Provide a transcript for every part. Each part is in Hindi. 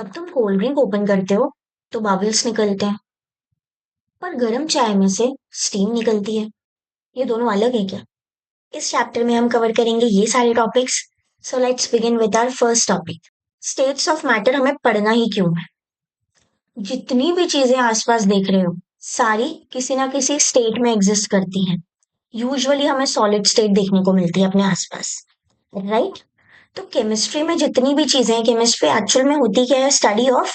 जब तुम कोल्ड ड्रिंक ओपन करते हो तो बबल्स निकलते हैं, पर गर्म चाय में से स्टीम निकलती है। ये दोनों अलग है क्या? इस चैप्टर में हम कवर करेंगे ये सारे topics. So let's begin with our first topic. States of matter हमें पढ़ना ही क्यों है? जितनी भी चीजें आसपास देख रहे हो, सारी किसी ना किसी स्टेट में एग्जिस्ट करती हैं। यूजुअली हमें सॉलिड स्टेट देखने को मिलती है अपने आसपास, राइट? तो केमिस्ट्री में जितनी भी चीजें हैं, केमिस्ट्री एक्चुअल में होती क्या है? Study of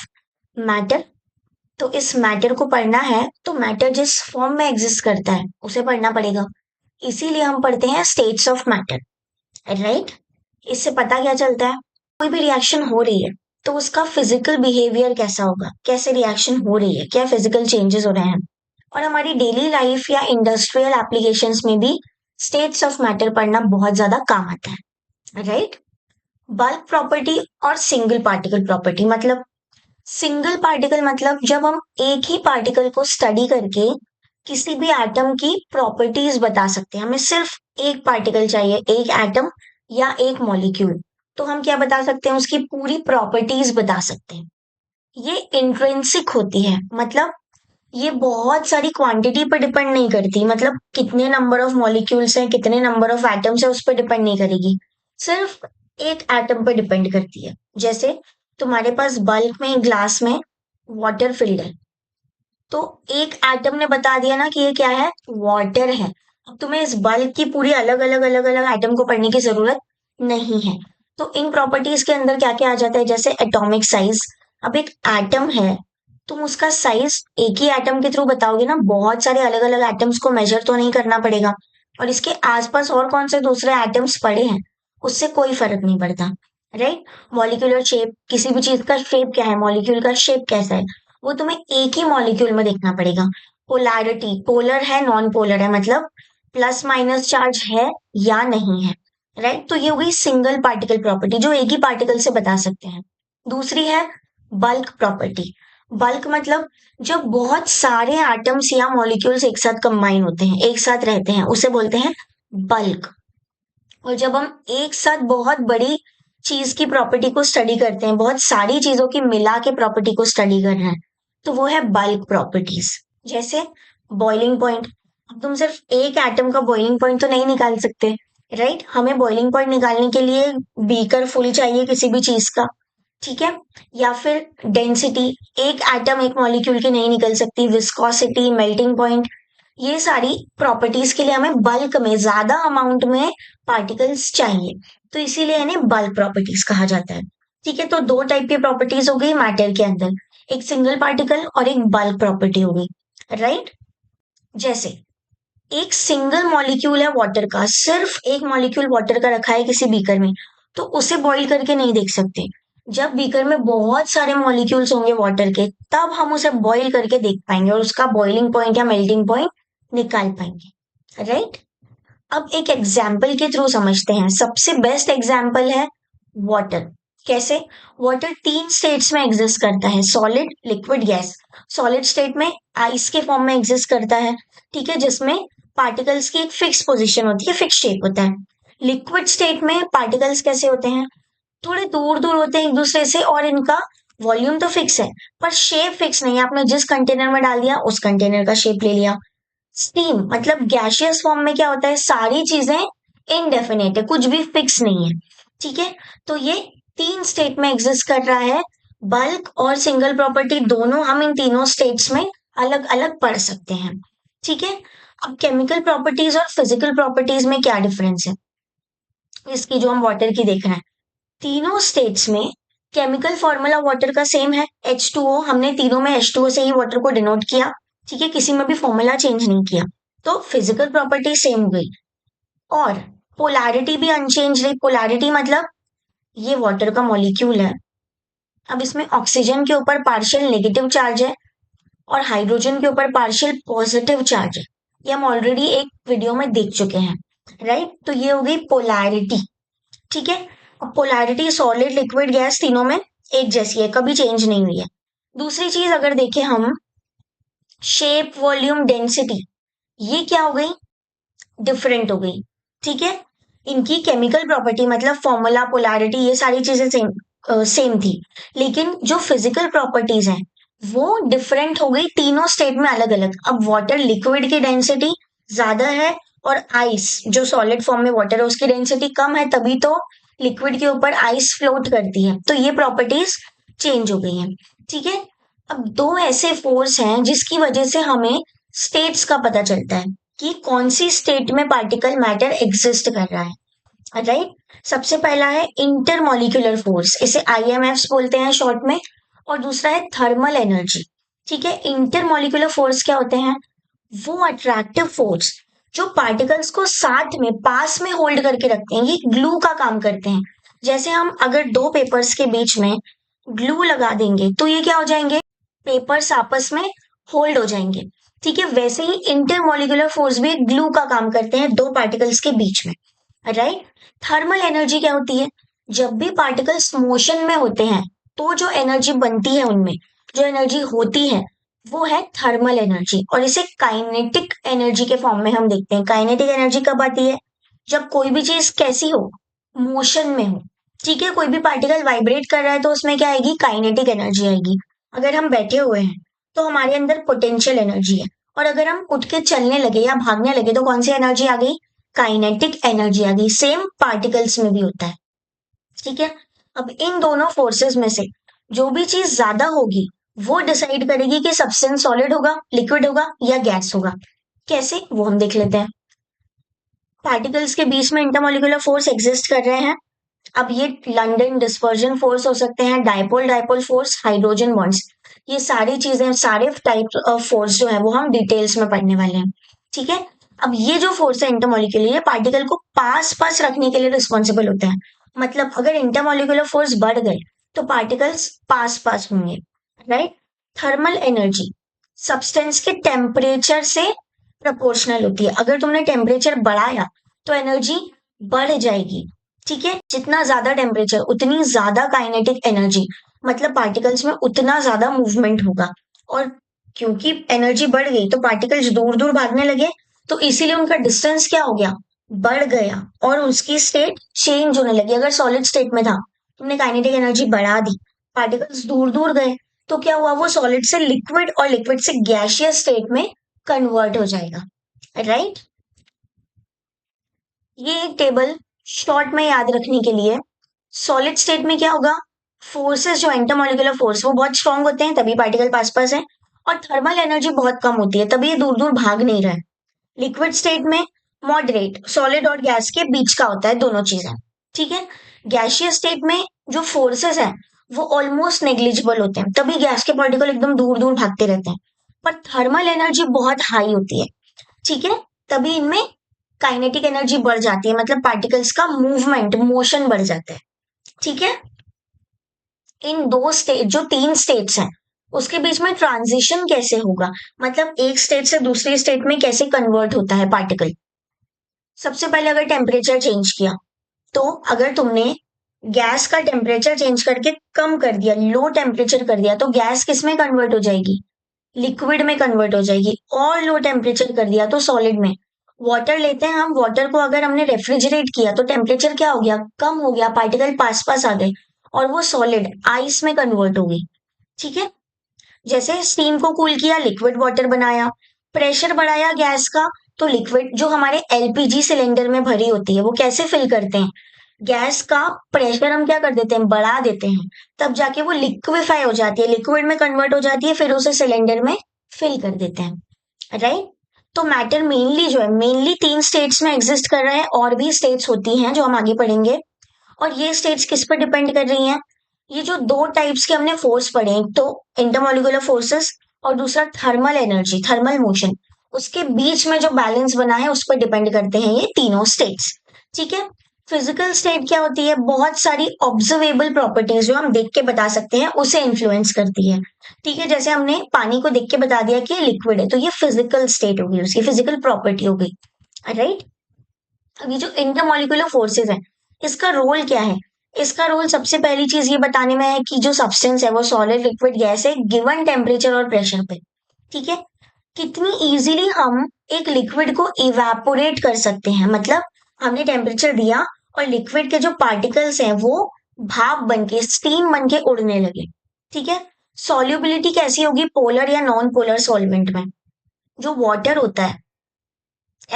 matter. तो इस मैटर को पढ़ना है तो मैटर जिस फॉर्म में एग्जिस्ट करता है उसे पढ़ना पड़ेगा। इसीलिए हम पढ़ते हैं स्टेट्स ऑफ मैटर, राइट? इससे पता क्या चलता है? कोई भी रिएक्शन हो रही है तो उसका फिजिकल बिहेवियर कैसा होगा, कैसे रिएक्शन हो रही है, क्या फिजिकल चेंजेस हो रहे हैं। और हमारी डेली लाइफ या इंडस्ट्रियल एप्लीकेशंस में भी स्टेट्स ऑफ मैटर पढ़ना बहुत ज्यादा काम आता है, राइट? बल्क प्रॉपर्टी और सिंगल पार्टिकल प्रॉपर्टी मतलब, सिंगल पार्टिकल मतलब जब हम एक ही पार्टिकल को स्टडी करके किसी भी एटम की प्रॉपर्टीज बता सकते हैं। हमें सिर्फ एक पार्टिकल चाहिए, एक एटम या एक मॉलिक्यूल, तो हम क्या बता सकते हैं? उसकी पूरी प्रॉपर्टीज बता सकते हैं। ये इंट्रिंसिक होती है, मतलब ये बहुत सारी क्वांटिटी पर डिपेंड नहीं करती, मतलब कितने नंबर ऑफ मॉलिक्यूल्स हैं, कितने नंबर ऑफ एटम्स है, उस पर डिपेंड नहीं करेगी। सिर्फ एक एटम पर डिपेंड करती है। जैसे तुम्हारे पास बल्क में ग्लास में वाटर फिल्ड है, तो एक एटम ने बता दिया ना कि ये क्या है? वाटर है। अब तुम्हें इस बल्क की पूरी अलग अलग एटम को पढ़ने की जरूरत नहीं है। तो इन प्रॉपर्टीज के अंदर क्या क्या आ जाता है? जैसे एटॉमिक साइज। अब एक एटम है, तुम उसका साइज एक ही एटम के थ्रू बताओगे ना, बहुत सारे अलग अलग एटम्स को मेजर तो नहीं करना पड़ेगा। और इसके आसपास और कौन से दूसरे एटम्स पड़े हैं, उससे कोई फर्क नहीं पड़ता, राइट? मॉलिक्यूलर शेप, किसी भी चीज का शेप क्या है, मॉलिक्यूल का शेप कैसा है, वो तुम्हें एक ही मॉलिक्यूल में देखना पड़ेगा। पोलैरिटी, पोलर है नॉन पोलर है, मतलब प्लस माइनस चार्ज है या नहीं है, राइट? तो ये हो गई सिंगल पार्टिकल प्रॉपर्टी जो एक ही पार्टिकल से बता सकते हैं। दूसरी है बल्क प्रॉपर्टी। बल्क मतलब जब बहुत सारे एटम्स या मॉलिक्यूल्स एक साथ कंबाइन होते हैं, एक साथ रहते हैं, उसे बोलते हैं बल्क। और जब हम एक साथ बहुत बड़ी चीज की प्रॉपर्टी को स्टडी करते हैं, बहुत सारी चीजों की मिला के प्रॉपर्टी को स्टडी कर रहे हैं, तो वो है बल्क प्रॉपर्टीज। जैसे बॉइलिंग पॉइंट। अब तुम सिर्फ एक एटम का बॉइलिंग पॉइंट तो नहीं निकाल सकते, राइट? हमें बॉइलिंग पॉइंट निकालने के लिए बीकर फुल चाहिए किसी भी चीज का, ठीक है? या फिर डेंसिटी, एक एटम एक मॉलिक्यूल की नहीं निकल सकती। विस्कोसिटी, मेल्टिंग पॉइंट, ये सारी प्रॉपर्टीज के लिए हमें बल्क में, ज्यादा अमाउंट में पार्टिकल्स चाहिए, तो इसीलिए इन्हें बल्क प्रॉपर्टीज कहा जाता है। ठीक है, तो दो टाइप की प्रॉपर्टीज हो गई मैटर के अंदर, एक सिंगल पार्टिकल और एक बल्क प्रॉपर्टी हो गई, राइट? जैसे एक सिंगल मॉलिक्यूल है वाटर का, सिर्फ एक मॉलिक्यूल वाटर का रखा है किसी बीकर में, तो उसे बॉईल करके नहीं देख सकते। जब बीकर में बहुत सारे मॉलिक्यूल्स होंगे वाटर के, तब हम उसे बॉईल करके देख पाएंगे और उसका बॉइलिंग पॉइंट या मेल्टिंग पॉइंट निकाल पाएंगे, राइट? अब एक एग्जाम्पल के थ्रू समझते हैं। सबसे बेस्ट एग्जाम्पल है वाटर। कैसे? वाटर तीन स्टेट्स में एग्जिस्ट करता है, solid, liquid, gas. Solid state में आइस के फॉर्म में एग्जिस्ट करता है, ठीक है, जिसमें पार्टिकल्स की एक फिक्स पोजीशन होती है, फिक्स शेप होता है। लिक्विड स्टेट में पार्टिकल्स कैसे होते हैं? थोड़े दूर दूर होते हैं एक दूसरे से, और इनका वॉल्यूम तो फिक्स है पर शेप फिक्स नहीं है। आपने जिस कंटेनर में डाल दिया उस कंटेनर का शेप ले लिया। स्टीम मतलब गैशियस फॉर्म में क्या होता है? सारी चीजें इनडेफिनेट है, कुछ भी फिक्स नहीं है, ठीक है? तो ये तीन स्टेट में एग्जिस्ट कर रहा है। बल्क और सिंगल प्रॉपर्टी दोनों हम इन तीनों स्टेट्स में अलग अलग पढ़ सकते हैं, ठीक है? अब केमिकल प्रॉपर्टीज और फिजिकल प्रॉपर्टीज में क्या डिफरेंस है इसकी, जो हम वाटर की देख रहे हैं? तीनों स्टेट्स में केमिकल फॉर्मूला वाटर का सेम है, H2O। हमने तीनों में H2O से ही वाटर को डिनोट किया, ठीक है, किसी में भी फॉर्मूला चेंज नहीं किया। तो फिजिकल प्रॉपर्टी सेम हो गई, और पोलैरिटी भी अनचेंज रही। पोलैरिटी मतलब ये वाटर का मॉलिक्यूल है, अब इसमें ऑक्सीजन के ऊपर पार्शियल नेगेटिव चार्ज है और हाइड्रोजन के ऊपर पार्शियल पॉजिटिव चार्ज है। ये हम ऑलरेडी एक वीडियो में देख चुके हैं, राइट? तो ये हो गई पोलैरिटी, ठीक है? अब पोलैरिटी सॉलिड, लिक्विड, गैस तीनों में एक जैसी है, कभी चेंज नहीं हुई है। दूसरी चीज अगर देखें हम, शेप, वॉल्यूम, डेंसिटी, ये क्या हो गई? डिफरेंट हो गई, ठीक है? इनकी केमिकल प्रॉपर्टी मतलब फॉर्मूला, पोलैरिटी, ये सारी चीजें सेम, सेम थी, लेकिन जो फिजिकल प्रॉपर्टीज हैं वो डिफरेंट हो गई तीनों स्टेट में अलग अलग। अब वाटर लिक्विड की डेंसिटी ज्यादा है और आइस जो सॉलिड फॉर्म में वाटर है उसकी डेंसिटी कम है, तभी तो लिक्विड के ऊपर आइस फ्लोट करती है। तो ये प्रॉपर्टीज चेंज हो गई हैं। ठीक है, अब दो ऐसे फोर्स हैं जिसकी वजह से हमें स्टेट्स का पता चलता है कि कौन सी स्टेट में पार्टिकल मैटर एग्जिस्ट कर रहा है। राइट, सबसे पहला है इंटरमोलिकुलर फोर्स, इसे आईएमएफ्स बोलते हैं शॉर्ट में, और दूसरा है थर्मल एनर्जी। ठीक है, इंटरमोलिकुलर फोर्स क्या होते हैं? वो अट्रैक्टिव फोर्स जो पार्टिकल्स को साथ में पास में होल्ड करके रखते हैं, ये ग्लू का काम करते हैं। जैसे हम अगर दो पेपर्स के बीच में ग्लू लगा देंगे तो ये क्या हो जाएंगे? पेपर्स आपस में होल्ड हो जाएंगे। ठीक है, वैसे ही इंटरमोलिकुलर फोर्स भी ग्लू का काम करते हैं दो पार्टिकल्स के बीच में। राइट, थर्मल एनर्जी क्या होती है? जब भी पार्टिकल्स मोशन में होते हैं तो जो एनर्जी बनती है उनमें, जो एनर्जी होती है वो है थर्मल एनर्जी, और इसे काइनेटिक एनर्जी के फॉर्म में हम देखते हैं। काइनेटिक एनर्जी कब आती है? जब कोई भी चीज कैसी हो, मोशन में हो। ठीक है, कोई भी पार्टिकल वाइब्रेट कर रहा है तो उसमें क्या आएगी? काइनेटिक एनर्जी आएगी। अगर हम बैठे हुए हैं तो हमारे अंदर पोटेंशियल एनर्जी है, और अगर हम उठ के चलने लगे या भागने लगे तो कौन सी एनर्जी आ गई? काइनेटिक एनर्जी आ गई। सेम पार्टिकल्स में भी होता है। ठीक है, अब इन दोनों फोर्सेस में से जो भी चीज ज्यादा होगी वो डिसाइड करेगी कि सब्सटेंस सॉलिड होगा, लिक्विड होगा या गैस होगा। कैसे, वो हम देख लेते हैं। पार्टिकल्स के बीच में इंटरमोलिकुलर फोर्स एग्जिस्ट कर रहे हैं। अब ये लंदन डिस्पर्जन फोर्स हो सकते हैं, dipole dipole force, hydrogen bonds, ये सारी चीजें, सारे टाइप ऑफ फोर्स जो है वो हम डिटेल्स में पढ़ने वाले हैं। ठीक है, अब ये जो फोर्स है इंटरमोलिकुलर, ये पार्टिकल को पास पास रखने के लिए रिस्पॉन्सिबल होता है। मतलब अगर इंटरमोलिकुलर फोर्स बढ़ गए तो पार्टिकल्स पास पास होंगे। राइट, थर्मल एनर्जी सब्सटेंस के टेम्परेचर से प्रोपोर्शनल होती है। अगर तुमने टेम्परेचर बढ़ाया तो एनर्जी बढ़ जाएगी। ठीक है, जितना ज्यादा टेम्परेचर उतनी ज्यादा काइनेटिक एनर्जी, मतलब पार्टिकल्स में उतना ज्यादा मूवमेंट होगा। और क्योंकि एनर्जी बढ़ गई तो पार्टिकल्स दूर दूर भागने लगे, तो इसीलिए उनका डिस्टेंस क्या हो गया? बढ़ गया, और उसकी स्टेट चेंज होने लगी। अगर सॉलिड स्टेट में था, तुमने काइनेटिक एनर्जी बढ़ा दी, पार्टिकल्स दूर दूर गए, तो क्या हुआ? वो सॉलिड से लिक्विड और लिक्विड से गैशियस स्टेट में कन्वर्ट हो जाएगा। राइट, ये एक टेबल शॉर्ट में याद रखने के लिए। सॉलिड स्टेट में क्या होगा? फोर्सेस जो इंटरमोलिकुलर फोर्स वो बहुत स्ट्रांग होते हैं, तभी पार्टिकल पास पास है, और थर्मल एनर्जी बहुत कम होती है, तभी ये दूर दूर भाग नहीं रहा है। लिक्विड स्टेट में मॉडरेट, सॉलिड और गैस के बीच का होता है दोनों चीजें। ठीक है, गैशियस स्टेट में जो फोर्सेस हैं वो ऑलमोस्ट नेग्लिजिबल होते हैं, तभी गैस के पार्टिकल एकदम दूर दूर भागते रहते हैं। पर थर्मल एनर्जी बहुत हाई होती है। ठीक है, तभी इनमें काइनेटिक एनर्जी बढ़ जाती है, मतलब पार्टिकल्स का मूवमेंट, मोशन बढ़ जाता है। ठीक है, इन दो स्टेट, जो तीन स्टेट्स हैं उसके बीच में ट्रांजिशन कैसे होगा, मतलब एक स्टेट से दूसरी स्टेट में कैसे कन्वर्ट होता है पार्टिकल। सबसे पहले अगर टेम्परेचर चेंज किया, तो अगर तुमने गैस का टेम्परेचर चेंज करके कम कर दिया, लो टेम्परेचर कर दिया, तो गैस किस में कन्वर्ट हो जाएगी? लिक्विड में कन्वर्ट हो जाएगी। और लो टेम्परेचर कर दिया तो सॉलिड में। वाटर लेते हैं हम, वाटर को अगर हमने रेफ्रिजरेट किया तो टेम्परेचर क्या हो गया? कम हो गया, पार्टिकल पास पास आ गए, और वो सॉलिड आइस में कन्वर्ट हो गई। ठीक है, जैसे स्टीम को कूल किया, लिक्विड वाटर बनाया, प्रेशर बढ़ाया गैस का, तो लिक्विड जो हमारे एलपीजी सिलेंडर में भरी होती है वो कैसे फिल करते हैं? गैस का प्रेशर हम क्या कर देते हैं? बढ़ा देते हैं, तब जाके वो लिक्विफाई हो जाती है, लिक्विड में कन्वर्ट हो जाती है, फिर उसे सिलेंडर में फिल कर देते हैं। राइट, तो मैटर मेनली जो है, मेनली तीन स्टेट्स में एग्जिस्ट कर रहा है, और भी स्टेट्स होती हैं जो हम आगे पढ़ेंगे। और ये स्टेट्स किस पर डिपेंड कर रही हैं? ये जो दो टाइप्स के हमने फोर्स पढ़े, एक तो इंटरमोलिकुलर फोर्सेस और दूसरा थर्मल एनर्जी, थर्मल मोशन, उसके बीच में जो बैलेंस बना है उस पर डिपेंड करते हैं ये तीनों स्टेट्स। ठीक है, फिजिकल स्टेट क्या होती है? बहुत सारी ऑब्जर्वेबल प्रॉपर्टीज जो हम देख के बता सकते हैं उसे इन्फ्लुएंस करती है। ठीक है, जैसे हमने पानी को देख के बता दिया कि लिक्विड है, तो ये फिजिकल स्टेट होगी, उसकी फिजिकल प्रॉपर्टी हो गई। राइट, अब ये जो इंटरमोलिकुलर फोर्सेस है, इसका रोल क्या है? इसका रोल सबसे पहली चीज ये बताने में है कि जो सब्सटेंस है वो सॉलिड, लिक्विड, गैस है गिवन टेम्परेचर और प्रेशर पे। ठीक है, कितनी इजीली हम एक लिक्विड को इवेपोरेट कर सकते हैं, मतलब हमने टेम्परेचर दिया और लिक्विड के जो पार्टिकल्स हैं वो भाप बनके स्टीम बनके उड़ने लगे। ठीक है। सॉल्युबिलिटी कैसी होगी पोलर या नॉन पोलर सॉल्वेंट में? जो वाटर होता है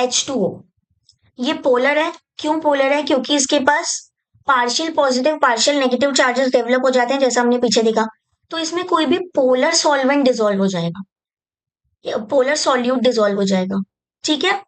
H2O, ये पोलर है। क्यों पोलर है? क्योंकि इसके पास partial positive partial negative charges develop हो जाते हैं, जैसा हमने पीछे देखा। तो इसमें कोई भी पोलर सॉल्वेंट डिसॉल्व हो जाएगा, पोलर सॉल्यूट डिसॉल्व हो जाएगा। ठीक है।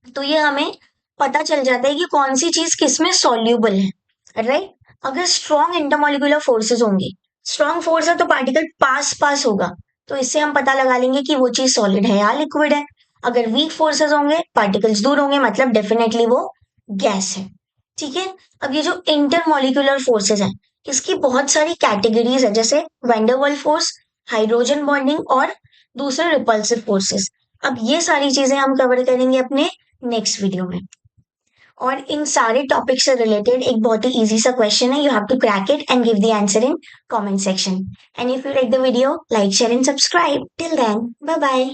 तो ये हमें पता चल जाता है कि कौन सी चीज किसमें सॉल्यूबल है, राइट। अगर स्ट्रॉन्ग इंटरमोलिकुलर फोर्सेस होंगे, स्ट्रॉन्ग फोर्स है तो पार्टिकल पास पास होगा, तो इससे हम पता लगा लेंगे कि वो चीज सॉलिड है या लिक्विड है। अगर वीक फोर्सेस होंगे, पार्टिकल्स दूर होंगे, मतलब डेफिनेटली वो गैस है। ठीक है। अब ये जो इंटरमोलिकुलर फोर्सेस हैं, इसकी बहुत सारी कैटेगरीज है, जैसे वैंडरवाल फोर्स, हाइड्रोजन बॉन्डिंग और दूसरे रिपल्सिव फोर्सेस। अब ये सारी चीजें हम कवर करेंगे अपने नेक्स्ट वीडियो में। और इन सारे टॉपिक से रिलेटेड एक बहुत ही इजी सा क्वेश्चन है, you have to crack it and give the answer in comment section. And if you like the video, like share and subscribe. Till then, bye bye.